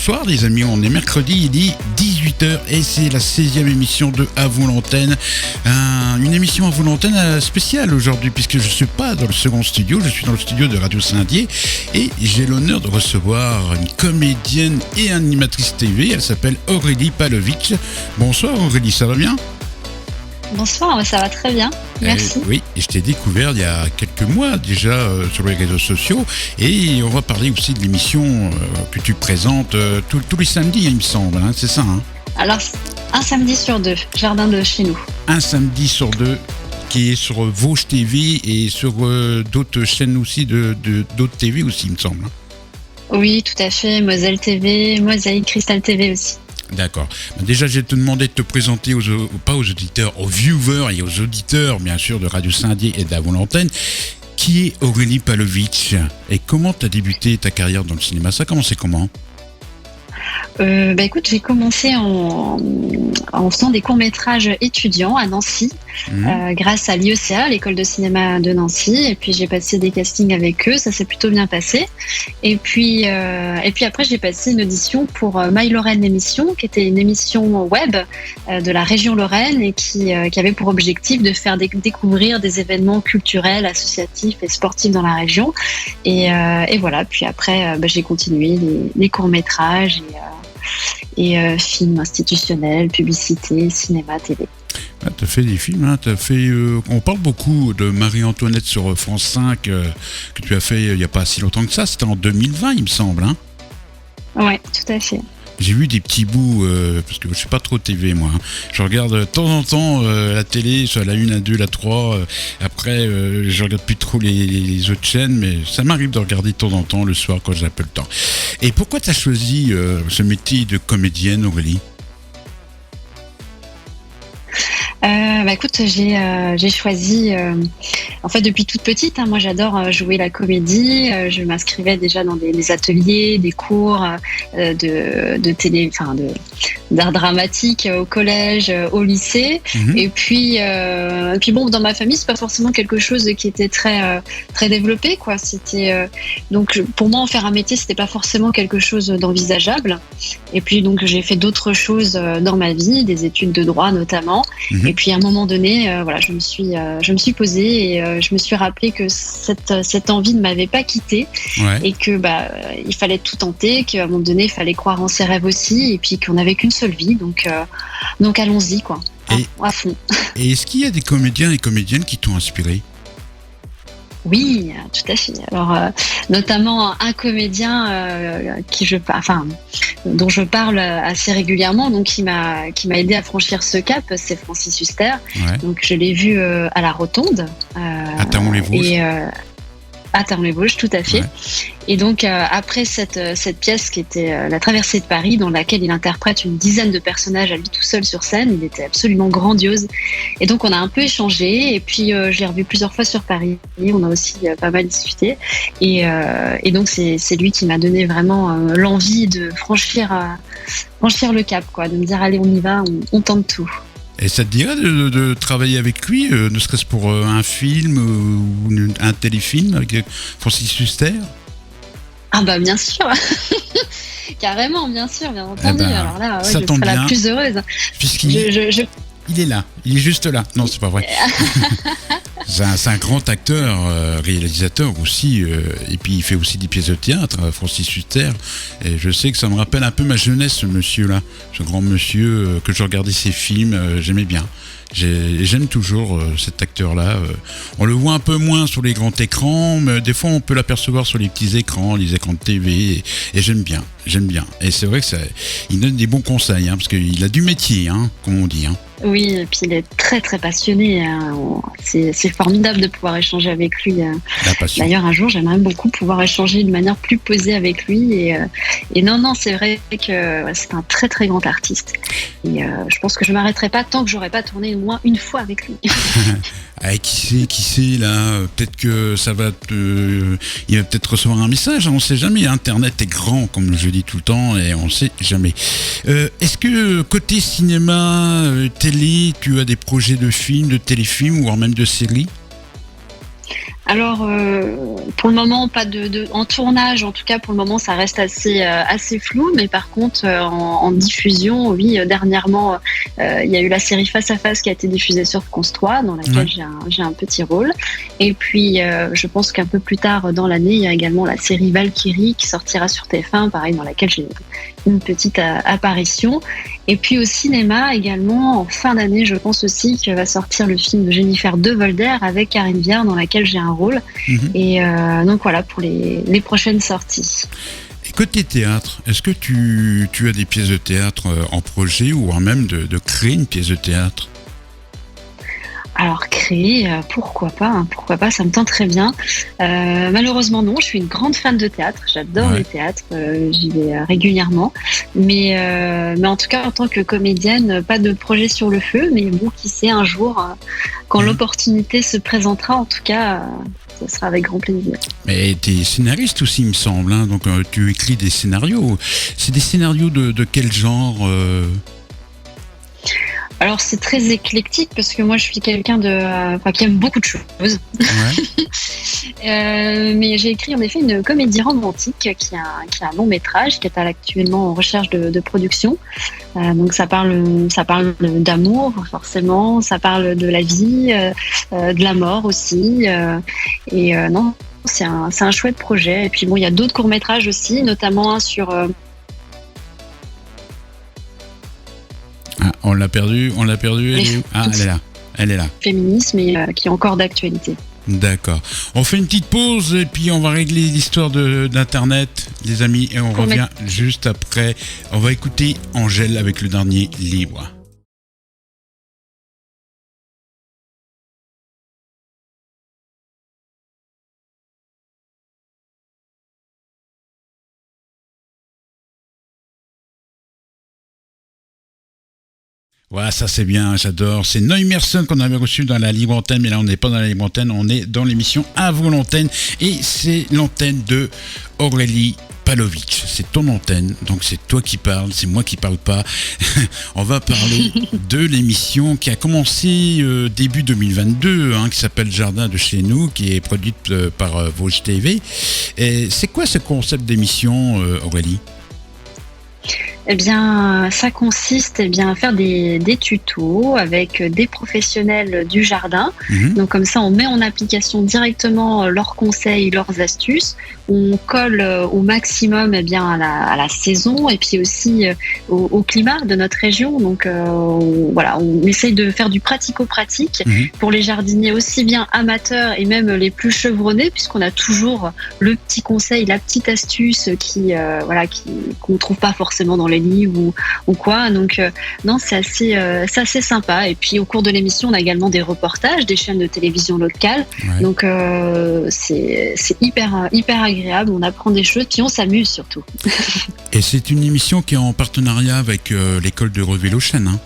Bonsoir les amis, on est mercredi, il est 18h et c'est la 16e émission de À vous l'antenne. Une émission à vous l'antenne spéciale aujourd'hui puisque je ne suis pas dans le second studio, je suis dans le studio de Radio Saint-Dié et j'ai l'honneur de recevoir une comédienne et animatrice TV, elle s'appelle Aurélie Pavlovitch. Bonsoir Aurélie, ça va bien ? Bonsoir, ça va très bien, merci. Oui, et je t'ai découvert il y a quelques mois déjà sur les réseaux sociaux et on va parler aussi de l'émission que tu présentes tous les samedis, il me semble, hein, c'est ça hein ? Alors, un samedi sur deux, jardin de chez nous. Un samedi sur deux qui est sur Vosges TV et sur d'autres chaînes aussi, d'autres TV aussi, il me semble. Oui, tout à fait, Moselle TV, Mosaïque, Cristal TV aussi. D'accord. Déjà, je vais te demander de te présenter, pas aux auditeurs, aux viewers et aux auditeurs, bien sûr, de Radio Saint-Dié et d'À vous l'antenne. Qui est Aurélie Pavlovitch et comment tu as débuté ta carrière dans le cinéma ? Ça a commencé comment ? Écoute, j'ai commencé en faisant des courts-métrages étudiants à Nancy, grâce à l'IECA, l'école de cinéma de Nancy, et puis j'ai passé des castings avec eux, ça s'est plutôt bien passé. Et puis après, j'ai passé une audition pour My Lorraine émission, qui était une émission web de la région Lorraine et qui avait pour objectif de faire découvrir des événements culturels, associatifs et sportifs dans la région. Et voilà, puis après, j'ai continué les courts-métrages et films institutionnels, publicité, cinéma, TV. Ah, tu as fait des films, hein, on parle beaucoup de Marie-Antoinette sur France 5 que tu as fait il n'y a pas si longtemps que ça, c'était en 2020 il me semble. Hein. Ouais, tout à fait. J'ai vu des petits bouts, parce que je suis pas trop TV moi. Hein. Je regarde de temps en temps la télé, soit la 1, la 2, la 3. Après, je regarde plus trop les autres chaînes, mais ça m'arrive de regarder de temps en temps le soir quand j'ai un peu le temps. Et pourquoi tu as choisi ce métier de comédienne, Aurélie ? Écoute, j'ai choisi, en fait depuis toute petite, hein, moi j'adore jouer la comédie, je m'inscrivais déjà dans des ateliers, des cours de télé, d'art dramatique au collège, au lycée, et puis bon, dans ma famille c'est pas forcément quelque chose qui était très développé, quoi. C'était donc pour moi en faire un métier c'était pas forcément quelque chose d'envisageable, et puis donc j'ai fait d'autres choses dans ma vie, des études de droit notamment. Et puis à un moment donné, je me suis posée et je me suis rappelé que cette envie ne m'avait pas quittée, et que il fallait tout tenter, qu'à un moment donné il fallait croire en ses rêves aussi, et puis qu'on n'avait qu'une seule vie, donc allons-y quoi, à fond. Et est-ce qu'il y a des comédiens et comédiennes qui t'ont inspiré ? Oui, tout à fait. Alors, notamment un comédien dont je parle assez régulièrement, donc qui m'a aidé à franchir ce cap, c'est Francis Huster. Ouais. Donc, je l'ai vu à la Rotonde. À Taon-les-Vosges. À Taon-les-Vosges, tout à fait. Ouais. Et donc, après cette pièce qui était La Traversée de Paris, dans laquelle il interprète une dizaine de personnages à lui tout seul sur scène, il était absolument grandiose. Et donc, on a un peu échangé, et puis je l'ai revu plusieurs fois sur Paris. On a aussi pas mal discuté. Et donc, c'est lui qui m'a donné vraiment l'envie de franchir le cap, quoi, de me dire, allez, on y va, on tente tout. Et ça te dirait de travailler avec lui, ne serait-ce pour un film ou un téléfilm avec Francis Huster ? Ah bien sûr. Carrément, bien sûr, bien entendu. Alors là, ça je tombe serai bien, la plus heureuse. Puisqu'il il est là, il est juste là. Non, c'est pas vrai. C'est un grand acteur, réalisateur aussi, et puis il fait aussi des pièces de théâtre, Francis Huster. Et je sais que ça me rappelle un peu ma jeunesse, ce monsieur-là, ce grand monsieur, que je regardais ses films, j'aimais bien. J'aime toujours cet acteur-là. On le voit un peu moins sur les grands écrans, mais des fois on peut l'apercevoir sur les petits écrans, les écrans de TV, et j'aime bien. Et c'est vrai que il donne des bons conseils, hein, parce qu'il a du métier, hein, comme on dit. Hein. Oui, et puis il est très très passionné. Hein. C'est formidable de pouvoir échanger avec lui. D'ailleurs, un jour, j'aimerais beaucoup pouvoir échanger de manière plus posée avec lui. Et non, c'est vrai que c'est un très très grand artiste. Et je pense que je ne m'arrêterai pas tant que j'aurai pas tourné au moins une fois avec lui. Qui sait là, peut-être que ça va il va peut-être recevoir un message, on ne sait jamais. Internet est grand, comme je dis tout le temps, et on ne sait jamais. Est-ce que côté cinéma, télé, tu as des projets de films, de téléfilms, voire même de séries ? Alors, pour le moment, pas en tournage, en tout cas, pour le moment, ça reste assez flou. Mais par contre, en diffusion, oui, dernièrement, il y a eu la série Face à Face qui a été diffusée sur France 3, dans laquelle j'ai un petit rôle. Et puis, je pense qu'un peu plus tard dans l'année, il y a également la série Valkyrie qui sortira sur TF1, pareil, dans laquelle j'ai une petite apparition. Et puis au cinéma également, en fin d'année, je pense aussi que va sortir le film de Jennifer De Volder avec Karine Viard, dans laquelle j'ai un rôle. Et donc voilà pour les prochaines sorties. Et côté théâtre, est-ce que tu as des pièces de théâtre en projet ou même de créer une pièce de théâtre ? Alors créer, pourquoi pas, ça me tente très bien. Malheureusement non, je suis une grande fan de théâtre, j'adore les théâtres, j'y vais régulièrement. Mais en tout cas, en tant que comédienne, pas de projet sur le feu, mais bon, qui sait, un jour, quand l'opportunité se présentera, en tout cas, ce sera avec grand plaisir. Mais tu es scénariste aussi, il me semble, hein, donc tu écris des scénarios. C'est des scénarios de quel genre Alors c'est très éclectique parce que moi je suis quelqu'un qui aime beaucoup de choses. Mais j'ai écrit en effet une comédie romantique qui a un long métrage qui est actuellement en recherche de production. Donc ça parle d'amour forcément, ça parle de la vie, de la mort aussi. Non, c'est un chouette projet. Et puis bon, il y a d'autres courts-métrages aussi, notamment un sur... on l'a perdu, elle est là. Féminisme et qui est encore d'actualité. D'accord. On fait une petite pause et puis on va régler l'histoire d'Internet, les amis, et on revient juste après. On va écouter Angèle avec le dernier Libre. Voilà, ça c'est bien, j'adore. C'est Noé Merson qu'on avait reçu dans la libre antenne, mais là on n'est pas dans la libre antenne, on est dans l'émission À vous l'antenne, et c'est l'antenne de Aurélie Pavlovitch. C'est ton antenne, donc c'est toi qui parles, c'est moi qui parle pas. On va parler de l'émission qui a commencé début 2022, qui s'appelle Jardin de chez nous, qui est produite par Vosges TV. Et c'est quoi ce concept d'émission, Aurélie ? Eh bien, ça consiste à faire des tutos avec des professionnels du jardin. Donc comme ça, on met en application directement leurs conseils, leurs astuces. On colle au maximum à la saison et puis aussi au climat de notre région. Donc voilà, on essaye de faire du pratico-pratique pour les jardiniers aussi bien amateurs et même les plus chevronnés, puisqu'on a toujours le petit conseil, la petite astuce qu'on ne trouve pas forcément dans les livres ou quoi. Donc non, c'est assez sympa. Et puis au cours de l'émission, on a également des reportages des chaînes de télévision locales. Donc c'est hyper agréable, on apprend des choses puis on s'amuse surtout. Et c'est une émission qui est en partenariat avec l'école de Reville-aux-Chênes, hein ?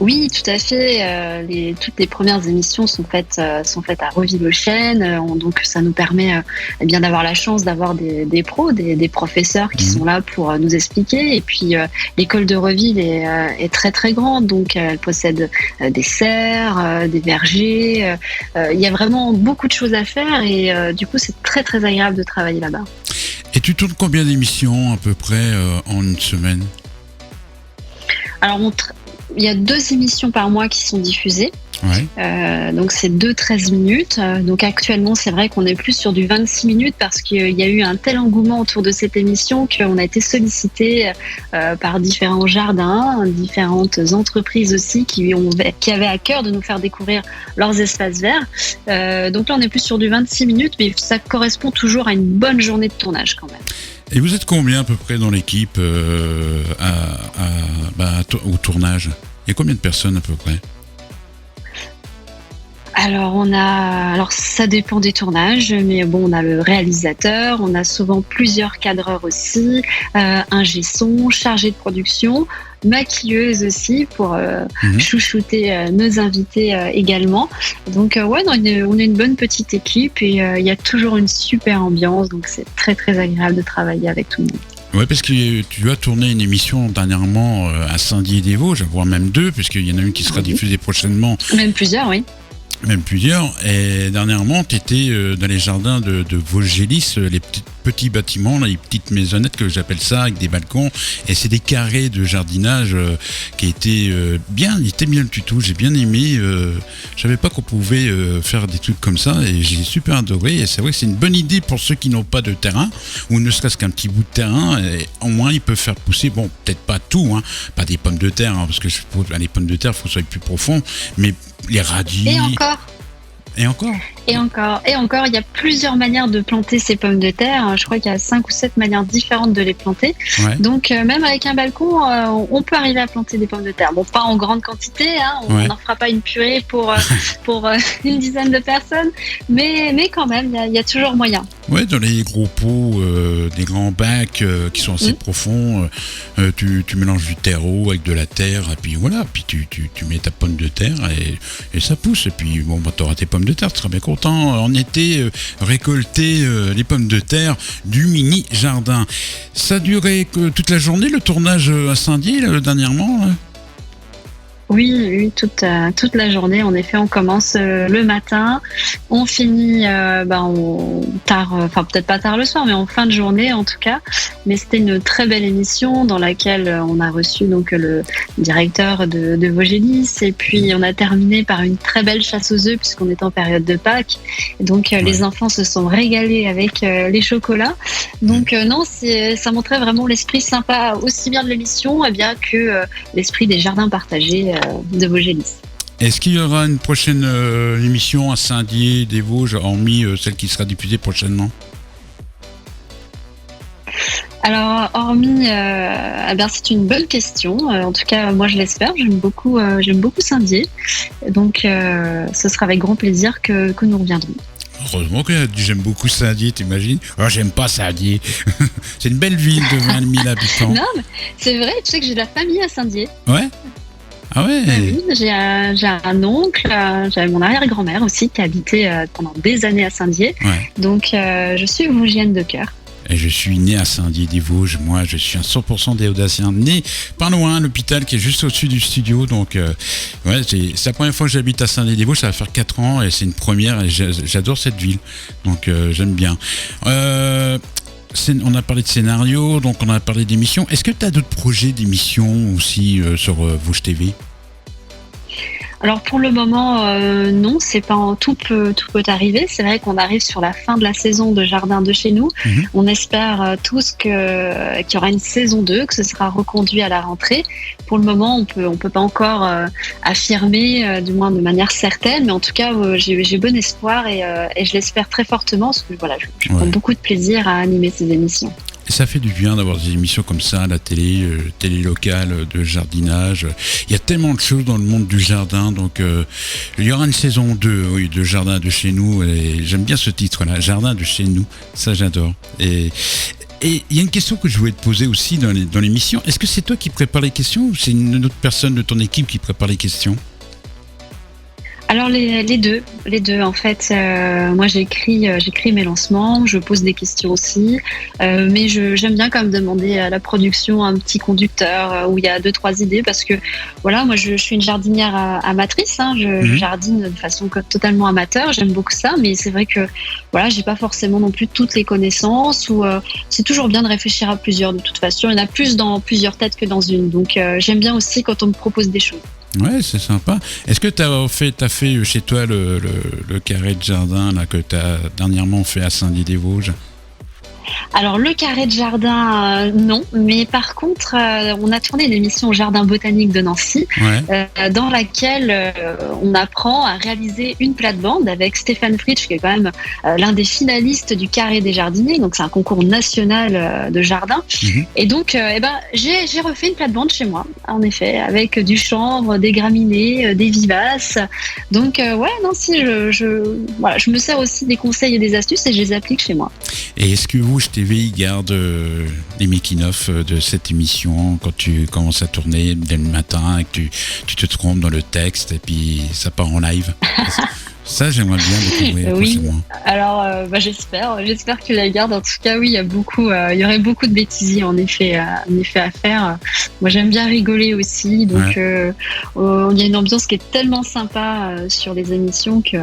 Oui, tout à fait. Toutes les premières émissions sont faites à Reville-aux-Chênes. Donc, ça nous permet d'avoir la chance d'avoir des pros, des professeurs qui sont là pour nous expliquer. Et puis, l'école de Reville est très très grande. Donc, elle possède des serres, des vergers. Il y a vraiment beaucoup de choses à faire et du coup, c'est très très agréable de travailler là-bas. Et tu tournes combien d'émissions à peu près en une semaine ? Alors, il y a 2 émissions par mois qui sont diffusées. Donc c'est 13 minutes. Donc actuellement c'est vrai qu'on est plus sur du 26 minutes parce qu'il y a eu un tel engouement autour de cette émission qu'on a été sollicité par différents jardins, différentes entreprises aussi qui avaient à cœur de nous faire découvrir leurs espaces verts. Donc là on est plus sur du 26 minutes, mais ça correspond toujours à une bonne journée de tournage quand même. Et vous êtes combien à peu près dans l'équipe au tournage ? Il y a combien de personnes à peu près ? Alors ça dépend des tournages, mais bon, on a le réalisateur, on a souvent plusieurs cadreurs aussi, ingé son, chargé de production, maquilleuse aussi pour chouchouter nos invités également. Donc on est une bonne petite équipe et il y a toujours une super ambiance, donc c'est très très agréable de travailler avec tout le monde. Oui, parce que tu as tourné une émission dernièrement à Saint-Dié-des-Vosges, voire même 2, puisqu'il y en a une qui sera diffusée prochainement. Même plusieurs, oui. Même plusieurs. Et dernièrement, tu étais dans les jardins de Vosgelis, les petits bâtiments, là, les petites maisonnettes que j'appelle ça, avec des balcons. Et c'est des carrés de jardinage qui étaient bien. Il était bien le tuto, j'ai bien aimé. Je savais pas qu'on pouvait faire des trucs comme ça et j'ai super adoré. Et c'est vrai que c'est une bonne idée pour ceux qui n'ont pas de terrain ou ne serait-ce qu'un petit bout de terrain. Et au moins, ils peuvent faire pousser, bon, peut-être pas tout, hein, pas des pommes de terre, hein, parce que les pommes de terre, il faut que ça soit plus profond, mais les radis. Et encore. Et encore. Et encore, il y a plusieurs manières de planter ces pommes de terre. Je crois qu'il y a 5 ou 7 manières différentes de les planter. Ouais. Donc, même avec un balcon, on peut arriver à planter des pommes de terre. Bon, pas en grande quantité, hein, on n'en fera pas une purée pour une dizaine de personnes, mais quand même, il y a toujours moyen. Ouais, dans les gros pots, des grands bacs qui sont assez profonds, tu mélanges du terreau avec de la terre, et puis voilà, puis tu mets ta pomme de terre et ça pousse. Et puis bon, bah, tu auras tes pommes de terre, tu seras bien content en été récolter les pommes de terre du mini jardin. Ça a duré toute la journée le tournage à Saint-Dié dernièrement là. Oui, toute la journée. En effet, on commence le matin, on finit tard, enfin peut-être pas tard le soir, mais en fin de journée en tout cas. Mais c'était une très belle émission dans laquelle on a reçu donc le directeur de Vosgelis et puis on a terminé par une très belle chasse aux œufs puisqu'on est en période de Pâques. Et donc les enfants se sont régalés avec les chocolats. Donc non, ça montrait vraiment l'esprit sympa aussi bien de l'émission bien que l'esprit des jardins partagés de Vosgelis. Est-ce qu'il y aura une prochaine émission à Saint-Dié des Vosges, hormis celle qui sera diffusée prochainement ? Alors, hormis, c'est une bonne question. En tout cas, moi, je l'espère. J'aime beaucoup Saint-Dié. Donc, ce sera avec grand plaisir que nous reviendrons. Heureusement qu'elle a dit j'aime beaucoup Saint-Dié, t'imagines ? Oh, j'aime pas Saint-Dié. C'est une belle ville de 20 000 habitants. Non, mais c'est vrai, tu sais que j'ai de la famille à Saint-Dié. Ouais ? Ah ouais. Oui, j'ai un oncle, j'avais mon arrière-grand-mère aussi qui habitait pendant des années à Saint-Dié. Ouais. Donc, je suis vosgienne de cœur. Et je suis né à Saint-Dié-des-Vosges. Moi, je suis un 100% des Audaciens. Né pas loin, à l'hôpital qui est juste au-dessus du studio. Donc, c'est la première fois que j'habite à Saint-Dié-des-Vosges. Ça va faire 4 ans et c'est une première. Et j'adore cette ville. Donc, j'aime bien. On a parlé de scénario, donc on a parlé d'émissions. Est-ce que tu as d'autres projets d'émissions aussi sur Vosges TV ? Alors pour le moment, non, c'est pas tout peut arriver. C'est vrai qu'on arrive sur la fin de la saison de Jardin de chez nous. Mmh. On espère tous qu'il y aura une saison 2, que ce sera reconduit à la rentrée. Pour le moment, on peut pas encore affirmer, du moins de manière certaine, mais en tout cas, j'ai bon espoir et je l'espère très fortement parce que voilà, je prends beaucoup de plaisir à animer ces émissions. Et ça fait du bien d'avoir des émissions comme ça à la télé locale de jardinage. Il y a tellement de choses dans le monde du jardin, donc il y aura une saison 2 de Jardin de chez nous, et j'aime bien ce titre-là, Jardin de chez nous, ça j'adore. Et il y a une question que je voulais te poser aussi dans l'émission, est-ce que c'est toi qui prépares les questions ou c'est une autre personne de ton équipe qui prépare les questions ? Alors les deux en fait. Moi j'écris mes lancements, je pose des questions aussi, mais j'aime bien quand même demander à la production un petit conducteur où il y a 2-3 idées parce que voilà, moi je suis une jardinière amatrice, hein, je jardine de façon totalement amateur, j'aime beaucoup ça, mais c'est vrai que voilà, j'ai pas forcément non plus toutes les connaissances ou c'est toujours bien de réfléchir à plusieurs de toute façon. Il y en a plus dans plusieurs têtes que dans une, donc j'aime bien aussi quand on me propose des choses. Ouais, c'est sympa. Est-ce que t'as fait chez toi le carré de jardin là, que t'as dernièrement fait à Saint-Dié-des-Vosges ? Alors le carré de jardin, non, mais par contre, on a tourné l'émission au Jardin botanique de Nancy, dans laquelle on apprend à réaliser une plate-bande avec Stéphane Fritsch, qui est quand même l'un des finalistes du carré des jardiniers, donc c'est un concours national de jardin. Mmh. Et donc, j'ai refait une plate-bande chez moi, en effet, avec du chanvre, des graminées, des vivaces. Donc, je me sers aussi des conseils et des astuces et je les applique chez moi. Et est-ce que Vosges TV garde les making-of de cette émission quand tu commences à tourner dès le matin et que tu te trompes dans le texte et puis ça part en live? Ça, j'aimerais bien découvrir. Oui, alors j'espère que la garde. En tout cas, oui, il y aurait beaucoup de bêtises en effet à faire. Moi, j'aime bien rigoler aussi, donc il y a une ambiance qui est tellement sympa sur les émissions que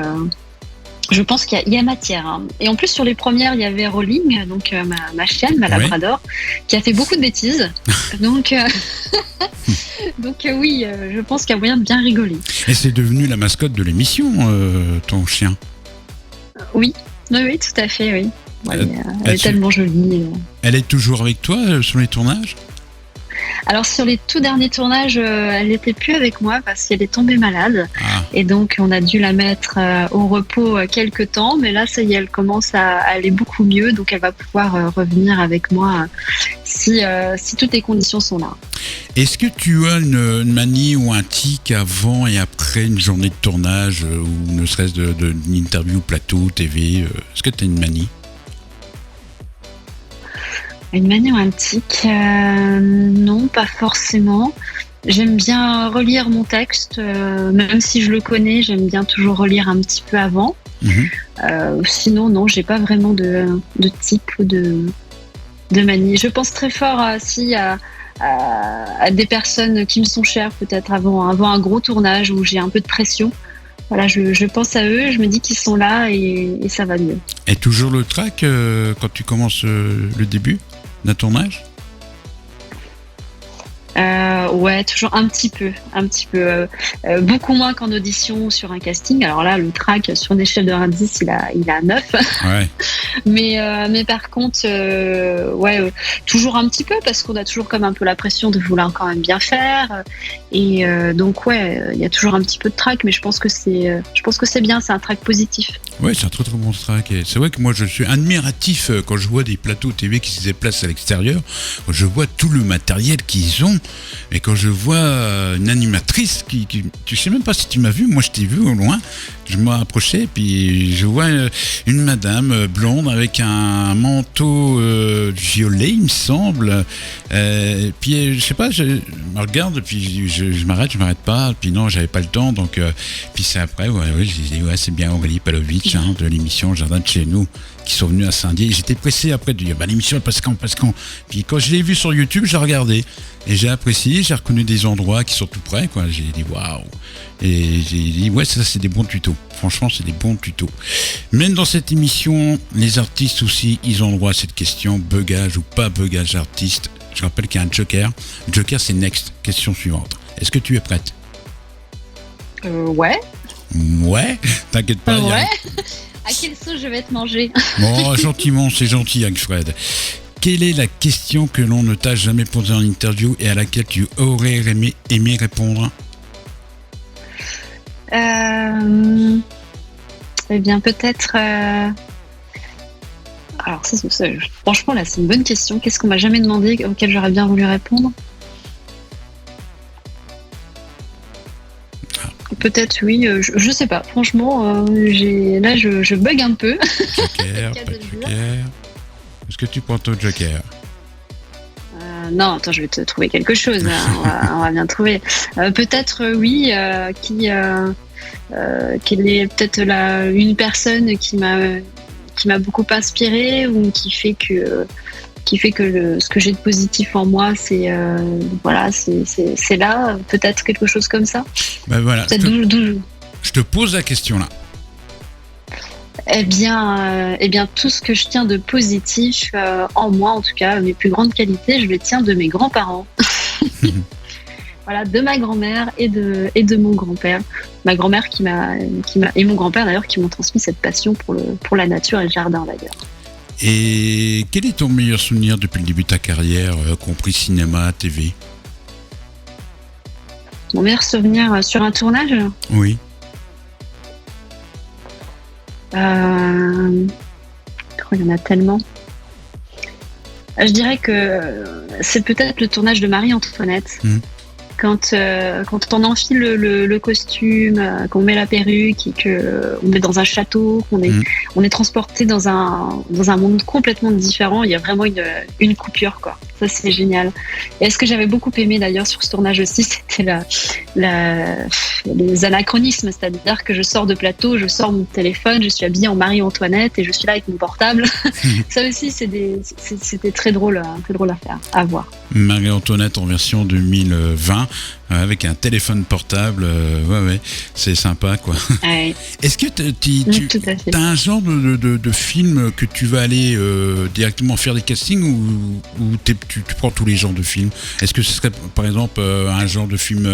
je pense qu'il y a matière. Hein. Et en plus, sur les premières, il y avait Rolling, donc ma chienne, ma labrador, qui a fait beaucoup de bêtises. Donc, oui, je pense qu'il y a moyen de bien rigoler. Et c'est devenu la mascotte de l'émission, ton chien. Oui, tout à fait, oui. Ouais, elle est tellement jolie. Elle est toujours avec toi sur les tournages ? Alors sur les tout derniers tournages, elle n'était plus avec moi parce qu'elle est tombée malade. Et donc on a dû la mettre au repos quelques temps. Mais là, ça y est, elle commence à aller beaucoup mieux. Donc elle va pouvoir revenir avec moi si toutes les conditions sont là. Est-ce que tu as une manie ou un tic avant et après une journée de tournage ou ne serait-ce d'une interview plateau, TV Est-ce que tu as une manie ? Une manie ou un tic non, pas forcément. J'aime bien relire mon texte, même si je le connais, j'aime bien toujours relire un petit peu avant. Sinon, non, j'ai pas vraiment de tic ou de manie. Je pense très fort à des personnes qui me sont chères, peut-être avant un gros tournage où j'ai un peu de pression. Voilà, je pense à eux, je me dis qu'ils sont là et ça va mieux. Et toujours le trac quand tu commences le début d'un tournage ? Ouais, toujours un petit peu. Beaucoup moins qu'en audition sur un casting. Alors là, le track sur une échelle de 1 à 10, il a 9. Ouais. mais par contre, toujours un petit peu parce qu'on a toujours comme un peu la pression de vouloir quand même bien faire. Et donc il y a toujours un petit peu de track, mais je pense que c'est bien, c'est un track positif. Ouais, c'est un très très bon track. Et c'est vrai que moi je suis admiratif quand je vois des plateaux TV qui se déplacent à l'extérieur. Quand je vois tout le matériel qu'ils ont. Et quand je vois une animatrice tu sais même pas si tu m'as vu, moi je t'ai vu au loin, je me rapprochais puis je vois une madame blonde avec un manteau violet il me semble, puis je sais pas, je me regarde puis je m'arrête pas, puis non j'avais pas le temps donc puis c'est après je disais c'est bien Aurélie Pavlovitch de l'émission Jardin de chez nous qui sont venus à Saint-Dié. J'étais pressé après de dire l'émission elle passe quand. Puis quand je l'ai vu sur YouTube, j'ai regardé et j'ai apprécié, j'ai reconnu des endroits qui sont tout près quoi. J'ai dit waouh. Et j'ai dit ça c'est des bons tutos. Franchement, c'est des bons tutos. Même dans cette émission, les artistes aussi, ils ont droit à cette question bugage ou pas bugage artiste. Je rappelle qu'il y a un joker. Le joker c'est next. Question suivante. Est-ce que tu es prête ? Ouais. Ouais. T'inquiète pas. Ouais. À quelle sauce je vais te manger ? Bon, gentiment, c'est gentil, Alfred. Quelle est la question que l'on ne t'a jamais posée en interview et à laquelle tu aurais aimé répondre ? Eh bien, peut-être... Alors, franchement, là, c'est une bonne question. Qu'est-ce qu'on m'a jamais demandé auquel j'aurais bien voulu répondre ? Peut-être oui, je sais pas. Franchement, je bug un peu. Joker, pas de joker. Est-ce que tu prends ton joker ? Non, attends, je vais te trouver quelque chose. On va bien trouver. Peut-être oui. Quelle est peut-être une personne qui m'a beaucoup inspirée ou qui fait que ce que j'ai de positif en moi, c'est là, peut-être quelque chose comme ça. Ben voilà. Je te pose la question là. Eh bien, tout ce que je tiens de positif en moi, en tout cas, mes plus grandes qualités, je les tiens de mes grands-parents. Voilà, de ma grand-mère et de mon grand-père. Ma grand-mère et mon grand-père d'ailleurs qui m'ont transmis cette passion pour la nature et le jardin d'ailleurs. Et quel est ton meilleur souvenir depuis le début de ta carrière, compris cinéma, TV ? Mon meilleur souvenir sur un tournage ? Oui. Il y en a tellement. Je dirais que c'est peut-être le tournage de Marie-Antoinette. Quand on enfile le costume, qu'on met la perruque et qu'on est dans un château, on est transporté dans un monde complètement différent, il y a vraiment une coupure quoi. Ça, c'est génial. Et ce que j'avais beaucoup aimé d'ailleurs sur ce tournage aussi, c'était les anachronismes. C'est-à-dire que je sors de plateau, je sors mon téléphone, je suis habillée en Marie-Antoinette et je suis là avec mon portable. Ça aussi, c'était très drôle à faire, à voir. Marie-Antoinette en version 2020 avec un téléphone portable, ouais, c'est sympa quoi. Ouais. Est-ce que tu as un genre de film que tu vas aller directement faire des castings ou tu prends tous les genres de films? Est-ce que ce serait par exemple un genre de film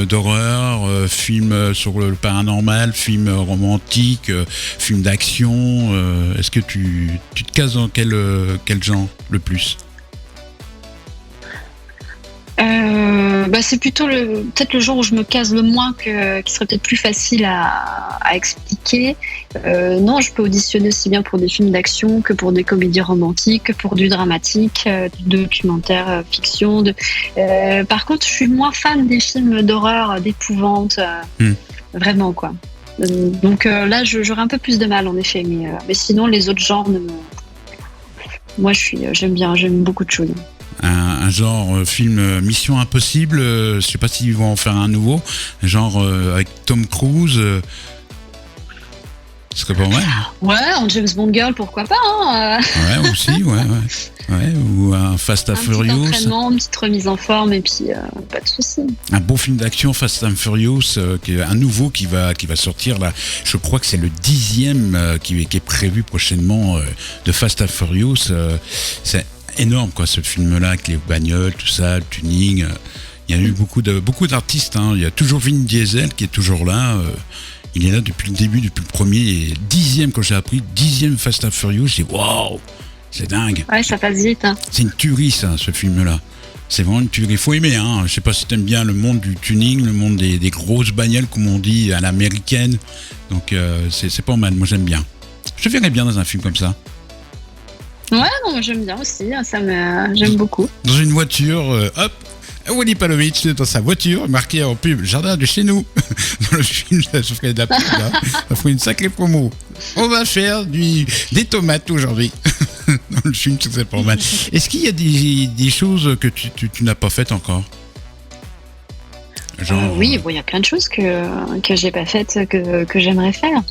d'horreur, film sur le paranormal, film romantique, film d'action? Est-ce que tu te cases dans quel genre le plus? C'est plutôt peut-être le genre où je me case le moins qui serait peut-être plus facile à expliquer. Non, je peux auditionner aussi bien pour des films d'action que pour des comédies romantiques, que pour du dramatique, du documentaire fiction. Par contre, je suis moins fan des films d'horreur, d'épouvante, vraiment quoi. Donc là, j'aurais un peu plus de mal en effet, mais sinon les autres genres, moi j'aime beaucoup de choses. Un genre film Mission Impossible, je sais pas s'ils vont en faire un nouveau, genre avec Tom Cruise, ce serait pas mal. Ouais, en James Bond Girl, pourquoi pas Ouais, aussi, ouais, ou un Fast and Furious. Un petit entraînement, une petite remise en forme et puis pas de souci. Un beau film d'action, Fast and Furious, qui est un nouveau qui va sortir là. Je crois que c'est le 10e qui est prévu prochainement de Fast and Furious. C'est énorme quoi, ce film-là avec les bagnoles, tout ça, le tuning. Il y a eu beaucoup d'artistes. Hein. Il y a toujours Vin Diesel qui est toujours là. Il est là depuis le début, depuis le premier. Et 10e quand j'ai appris, 10e Fast and Furious, j'ai dit waouh, c'est dingue. Ouais, ça passe vite. Hein. C'est une tuerie ça, ce film-là. C'est vraiment une tuerie. Il faut aimer. Hein. Je sais pas si t'aimes bien le monde du tuning, le monde des grosses bagnoles comme on dit à l'américaine. Donc c'est pas mal. Moi j'aime bien. Je verrais bien dans un film comme ça. Ouais, non, j'aime bien aussi, j'aime beaucoup. Dans une voiture, hop, Wally Palovitch dans sa voiture, marqué en pub, jardin de chez nous. Dans le film, ça se ferait de la pub, là. Ça ferait une sacrée promo. On va faire des tomates aujourd'hui. Dans le film, c'est pas mal. Est-ce qu'il y a des choses que tu n'as pas faites encore? Genre... Oui, bon, il y a plein de choses que j'ai pas faites, que j'aimerais faire.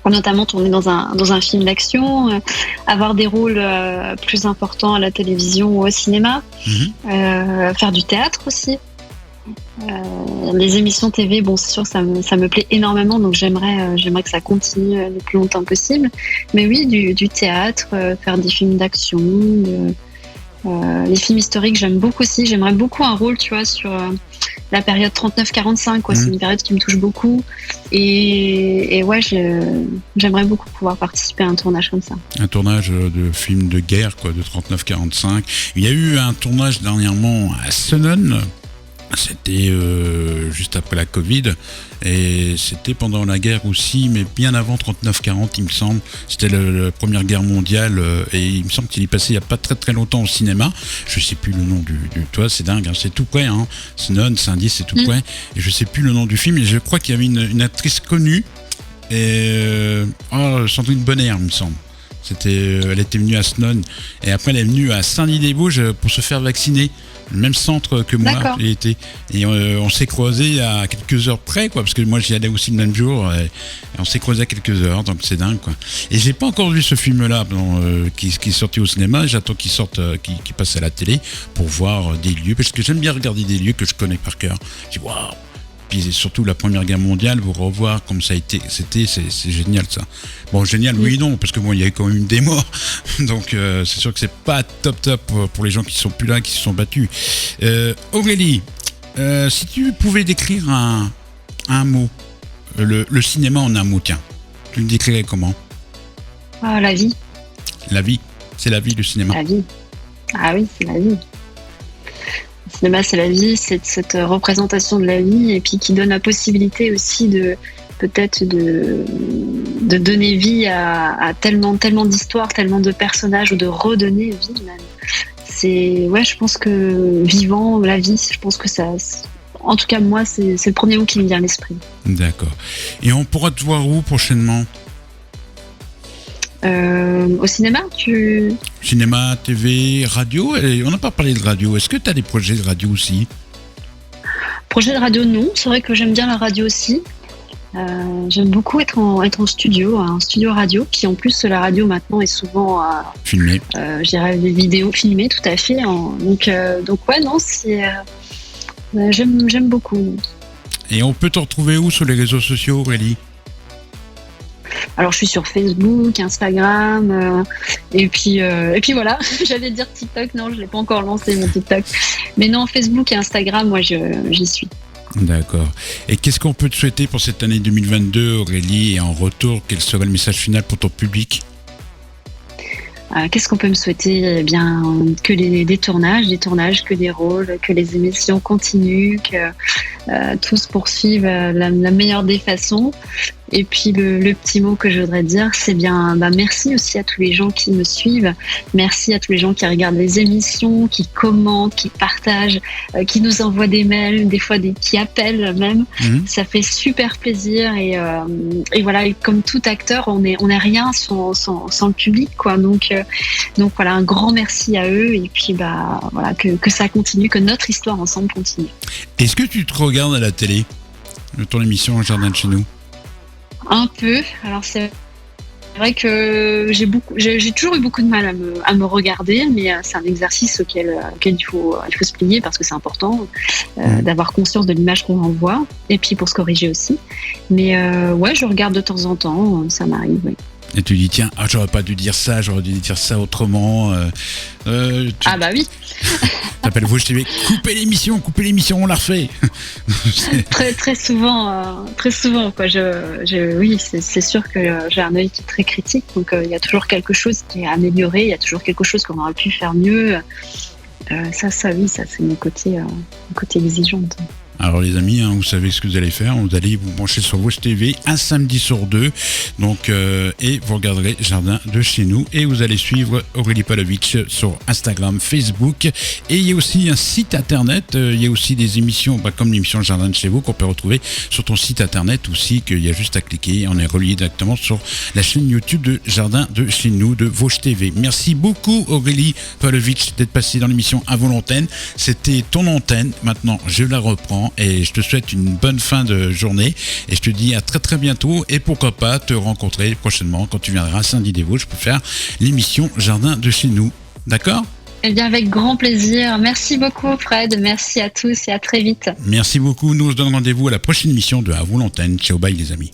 Notamment tourner dans un film d'action, avoir des rôles plus importants à la télévision ou au cinéma, faire du théâtre aussi. Les émissions TV, bon, c'est sûr que ça me plaît énormément, donc j'aimerais que ça continue le plus longtemps possible. Mais oui, du théâtre, faire des films d'action, les films historiques, j'aime beaucoup aussi. J'aimerais beaucoup un rôle, tu vois, sur la période 39-45, quoi. C'est une période qui me touche beaucoup. Et ouais, j'aimerais beaucoup pouvoir participer à un tournage comme ça. Un tournage de film de guerre, quoi, de 39-45. Il y a eu un tournage dernièrement à Sunnon. C'était juste après la Covid et c'était pendant la guerre aussi, mais bien avant 39-40 il me semble. C'était la Première Guerre mondiale et il me semble qu'il est passé il n'y a pas très très longtemps au cinéma. Je sais plus le nom du toi, c'est dingue, hein, c'est tout près, hein. Sunnon, Saint-Dié, c'est tout près. Et je sais plus le nom du film, et je crois qu'il y avait une actrice connue et Sandrine Bonner, il me semble. Elle était venue à Sunnon et après elle est venue à Saint-Denis-des-Vosges pour se faire vacciner. Le même centre que moi. D'accord. J'ai été. Et on s'est croisés à quelques heures près, quoi, parce que moi j'y allais aussi le même jour, et on s'est croisés à quelques heures, donc c'est dingue, quoi. Et j'ai pas encore vu ce film-là qui est sorti au cinéma. J'attends qu'il sorte, qu'il passe à la télé pour voir des lieux, parce que j'aime bien regarder des lieux que je connais par cœur. Je dis waouh. Puis surtout la Première Guerre mondiale, vous revoir comme ça a été, c'est génial ça. Bon, génial, oui et non, parce que bon, il y a quand même eu des morts, donc c'est sûr que c'est pas top pour les gens qui sont plus là, qui se sont battus. Aurélie, si tu pouvais décrire un mot, le cinéma en un mot, tiens, tu le décrirais comment? La vie. La vie, c'est la vie, le cinéma. La vie. Ah oui, c'est la vie. Le cinéma, c'est la vie, c'est cette représentation de la vie et puis qui donne la possibilité aussi de donner vie à tellement d'histoires, tellement de personnages, ou de redonner vie même. Ouais, je pense que vivant, la vie, je pense que ça... En tout cas, moi, c'est le premier mot qui me vient à l'esprit. D'accord. Et on pourra te voir où prochainement? Au cinéma, Cinéma, TV, radio, et on n'a pas parlé de radio. Est-ce que tu as des projets de radio aussi? Projet de radio, non. C'est vrai que j'aime bien la radio aussi. J'aime beaucoup être en studio, un studio radio, qui en plus la radio maintenant est souvent filmé. Je dirais des vidéos filmées, tout à fait. Donc ouais, non, j'aime beaucoup. Et on peut te retrouver où sur les réseaux sociaux, Aurélie? Alors je suis sur Facebook, Instagram, et puis voilà. J'allais dire TikTok, non, je l'ai pas encore lancé mon TikTok. Mais non, Facebook et Instagram, moi j'y suis. D'accord. Et qu'est-ce qu'on peut te souhaiter pour cette année 2022, Aurélie? Et en retour, quel serait le message final pour ton public? Qu'est-ce qu'on peut me souhaiter? Eh bien, que des tournages, que des rôles, que les émissions continuent, que tout se poursuive la meilleure des façons. Et puis le petit mot que je voudrais dire, c'est bien merci aussi à tous les gens qui me suivent. Merci à tous les gens qui regardent les émissions, qui commentent, qui partagent, qui nous envoient des mails, des fois qui appellent même. Ça fait super plaisir et voilà. Et comme tout acteur, on est rien sans le public, quoi. Donc voilà, un grand merci à eux et puis voilà que ça continue, que notre histoire ensemble continue. Est-ce que tu te regardes à la télé, ton émission Jardin de chez nous? Un peu. Alors c'est vrai que j'ai toujours eu beaucoup de mal à me regarder, mais c'est un exercice auquel il faut se plier parce que c'est important d'avoir conscience de l'image qu'on envoie et puis pour se corriger aussi. Mais ouais, je regarde de temps en temps, ça m'arrive. Oui. Et tu dis tiens, j'aurais pas dû dire ça, j'aurais dû dire ça autrement. Ah bah oui. T'appelles Vosges TV, coupez l'émission, on la refait. très souvent quoi. Oui, c'est sûr que j'ai un œil qui est très critique, donc il y a toujours quelque chose qui est amélioré, il y a toujours quelque chose qu'on aurait pu faire mieux. Ça oui, ça c'est mon côté exigeante. Alors les amis, vous savez ce que vous allez faire, vous allez vous brancher sur Vosges TV un samedi sur deux, donc et vous regarderez Jardin de chez nous et vous allez suivre Aurélie Pavlovitch sur Instagram, Facebook, et il y a aussi un site internet, il y a aussi des émissions comme l'émission Jardin de chez vous qu'on peut retrouver sur ton site internet aussi, qu'il y a juste à cliquer, on est relié directement sur la chaîne YouTube de Jardin de chez nous de Vosges TV. Merci beaucoup Aurélie Pavlovitch d'être passée dans l'émission À vos antennes, c'était ton antenne, maintenant je la reprends. Et je te souhaite une bonne fin de journée et je te dis à très très bientôt et pourquoi pas te rencontrer prochainement quand tu viendras à Saint-Dié-des-Vosges pour faire l'émission Jardin de chez nous. D'accord ? Eh bien avec grand plaisir. Merci beaucoup Fred, merci à tous et à très vite. Merci beaucoup, nous on se donne rendez-vous à la prochaine émission de À vous l'antenne. Ciao, bye les amis.